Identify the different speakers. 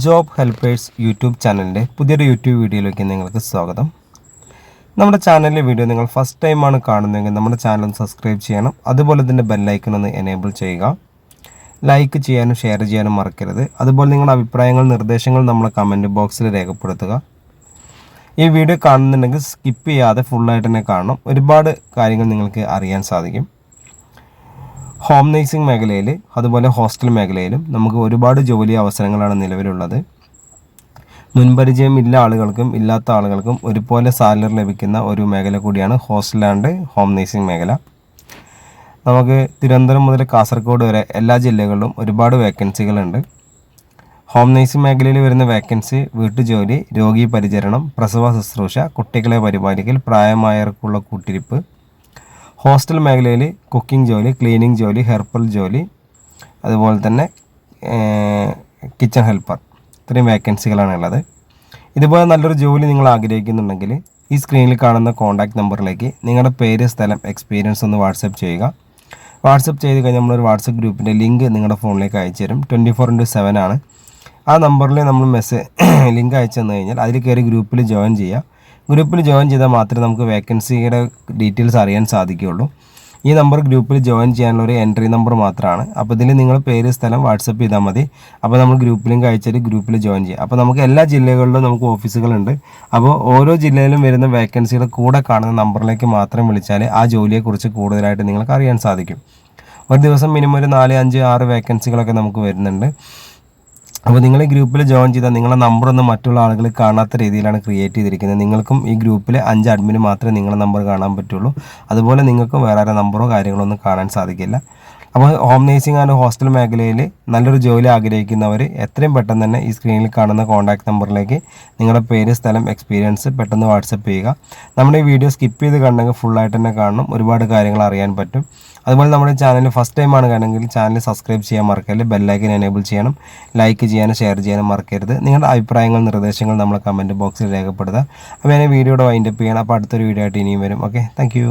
Speaker 1: Job helpers YouTube ചാനലിൻ്റെ പുതിയൊരു YouTube വീഡിയോയിലേക്ക് നിങ്ങൾക്ക് സ്വാഗതം. നമ്മുടെ ചാനലിലെ വീഡിയോ നിങ്ങൾ ഫസ്റ്റ് ടൈമാണ് കാണുന്നതെങ്കിൽ നമ്മുടെ ചാനൽ സബ്സ്ക്രൈബ് ചെയ്യണം. അതുപോലെ തന്നെ ബെല്ലൈക്കൺ ഒന്ന് എനേബിൾ ചെയ്യുക. ലൈക്ക് ചെയ്യാനും ഷെയർ ചെയ്യാനും മറക്കരുത്. അതുപോലെ നിങ്ങളുടെ അഭിപ്രായങ്ങൾ നിർദ്ദേശങ്ങൾ നമ്മളെ കമൻറ്റ് ബോക്സിൽ രേഖപ്പെടുത്തുക. ഈ വീഡിയോ കാണുന്നുണ്ടെങ്കിൽ സ്കിപ്പ് ചെയ്യാതെ ഫുള്ളായിട്ട് തന്നെ കാണണം. ഒരുപാട് കാര്യങ്ങൾ നിങ്ങൾക്ക് അറിയാൻ സാധിക്കും. ഹോം നേഴ്സിംഗ് മേഖലയിൽ അതുപോലെ ഹോസ്റ്റൽ മേഖലയിലും നമുക്ക് ഒരുപാട് ജോലി അവസരങ്ങളാണ് നിലവിലുള്ളത്. മുൻപരിചയമില്ല ആളുകൾക്കും ഇല്ലാത്ത ആളുകൾക്കും ഒരുപോലെ സാലറി ലഭിക്കുന്ന ഒരു മേഖല കൂടിയാണ് ഹോസ്റ്റൽ ആൻഡ് ഹോം നേഴ്സിംഗ് മേഖല. നമുക്ക് തിരുവനന്തപുരം മുതൽ കാസർഗോഡ് വരെ എല്ലാ ജില്ലകളിലും ഒരുപാട് വേക്കൻസികളുണ്ട്. ഹോം നേഴ്സിംഗ് മേഖലയിൽ വരുന്ന വേക്കൻസി വീട്ടുജോലി, രോഗി പരിചരണം, പ്രസവ ശുശ്രൂഷ, കുട്ടികളെ പരിപാലിക്കൽ, പ്രായമായവർക്കുള്ള കൂട്ടിരിപ്പ്. ഹോസ്റ്റൽ മേഖലയിൽ കുക്കിംഗ് ജോലി, ക്ലീനിങ് ജോലി, ഹെർപ്പൽ ജോലി, അതുപോലെ തന്നെ കിച്ചൺ ഹെൽപ്പർ, ഇത്രയും വേക്കൻസികളാണ് ഉള്ളത്. ഇതുപോലെ നല്ലൊരു ജോലി നിങ്ങൾ ആഗ്രഹിക്കുന്നുണ്ടെങ്കിൽ ഈ സ്ക്രീനിൽ കാണുന്ന കോൺടാക്റ്റ് നമ്പറിലേക്ക് നിങ്ങളുടെ പേര്, സ്ഥലം, എക്സ്പീരിയൻസ് ഒന്ന് വാട്സപ്പ് ചെയ്യുക. വാട്സപ്പ് ചെയ്ത് കഴിഞ്ഞാൽ നമ്മളൊരു വാട്സപ്പ് ഗ്രൂപ്പിൻ്റെ ലിങ്ക് നിങ്ങളുടെ ഫോണിലേക്ക് അയച്ചു തരും. 24/7 ആണ്. ആ നമ്പറിൽ നമ്മൾ ലിങ്ക് അയച്ചു തന്നു കഴിഞ്ഞാൽ അതിൽ കയറി ഗ്രൂപ്പിൽ ജോയിൻ ചെയ്യുക. ഗ്രൂപ്പിൽ ജോയിൻ ചെയ്താൽ മാത്രമേ നമുക്ക് വേക്കൻസിയുടെ ഡീറ്റെയിൽസ് അറിയാൻ സാധിക്കുകയുള്ളൂ. ഈ നമ്പർ ഗ്രൂപ്പിൽ ജോയിൻ ചെയ്യാനുള്ള ഒരു എൻട്രി നമ്പർ മാത്രമാണ്. അപ്പോൾ ഇതിൽ നിങ്ങൾ പേര്, സ്ഥലം വാട്സപ്പ് ചെയ്താൽ മതി. അപ്പോൾ നമ്മൾ ഗ്രൂപ്പ് ലിങ്ക് അയച്ചിട്ട് ഗ്രൂപ്പിൽ ജോയിൻ ചെയ്യുക. അപ്പോൾ നമുക്ക് എല്ലാ ജില്ലകളിലും നമുക്ക് ഓഫീസുകളുണ്ട്. അപ്പോൾ ഓരോ ജില്ലയിലും വരുന്ന വേക്കൻസിയുടെ കൂടെ കാണുന്ന നമ്പറിലേക്ക് മാത്രം വിളിച്ചാൽ ആ ജോലിയെക്കുറിച്ച് കൂടുതലായിട്ട് നിങ്ങൾക്ക് അറിയാൻ സാധിക്കും. ഒരു ദിവസം മിനിമം ഒരു 4, 5, 6 വേക്കൻസികളൊക്കെ നമുക്ക് വരുന്നുണ്ട്. അപ്പോൾ നിങ്ങൾ ഈ ഗ്രൂപ്പിൽ ജോയിൻ ചെയ്താൽ നിങ്ങളുടെ നമ്പറൊന്നും മറ്റുള്ള ആളുകൾ കാണാത്ത രീതിയിലാണ് ക്രിയേറ്റ് ചെയ്തിരിക്കുന്നത്. നിങ്ങൾക്കും ഈ ഗ്രൂപ്പിൽ 5 അഡ്മിന് മാത്രമേ നിങ്ങളുടെ നമ്പർ കാണാൻ പറ്റുള്ളൂ. അതുപോലെ നിങ്ങൾക്കും വേറെ ആരുടെ നമ്പറോ കാര്യങ്ങളോ ഒന്നും കാണാൻ സാധിക്കില്ല. അപ്പോൾ ഹോം നേഴ്സിംഗ് ആൻഡ് ഹോസ്റ്റൽ മേഖലയിൽ നല്ലൊരു ജോലി ആഗ്രഹിക്കുന്നവർ എത്രയും പെട്ടെന്ന് തന്നെ ഈ സ്ക്രീനിൽ കാണുന്ന കോൺടാക്റ്റ് നമ്പറിലേക്ക് നിങ്ങളുടെ പേര്, സ്ഥലം, എക്സ്പീരിയൻസ് പെട്ടെന്ന് വാട്സപ്പ് ചെയ്യുക. നമ്മുടെ ഈ വീഡിയോ സ്കിപ്പ് ചെയ്ത് കണ്ടെങ്കിൽ ഫുള്ളായിട്ട് തന്നെ കാണണം. ഒരുപാട് കാര്യങ്ങൾ അറിയാൻ പറ്റും. അതുപോലെ നമ്മുടെ ചാനൽ ഫസ്റ്റ് ടൈമാണ് കാണുമെങ്കിൽ ചാനൽ സബ്സ്ക്രൈബ് ചെയ്യാൻ മറക്കരുത്. ബെല്ലൈക്കൻ എനേബിൾ ചെയ്യണം. ലൈക്ക് ചെയ്യാനും ഷെയർ ചെയ്യാനും മറക്കരുത്. നിങ്ങളുടെ അഭിപ്രായങ്ങൾ, നിർദ്ദേശങ്ങൾ നമ്മളെ കമൻറ്റ് ബോക്സിൽ രേഖപ്പെടുത്തുക. അപ്പോൾ ഞാൻ വീഡിയോയുടെ വൈൻഡപ്പ് ചെയ്യണം. അപ്പോൾ അടുത്തൊരു വീഡിയോ ആയിട്ട് ഇനിയും വരും. Okay, thank you.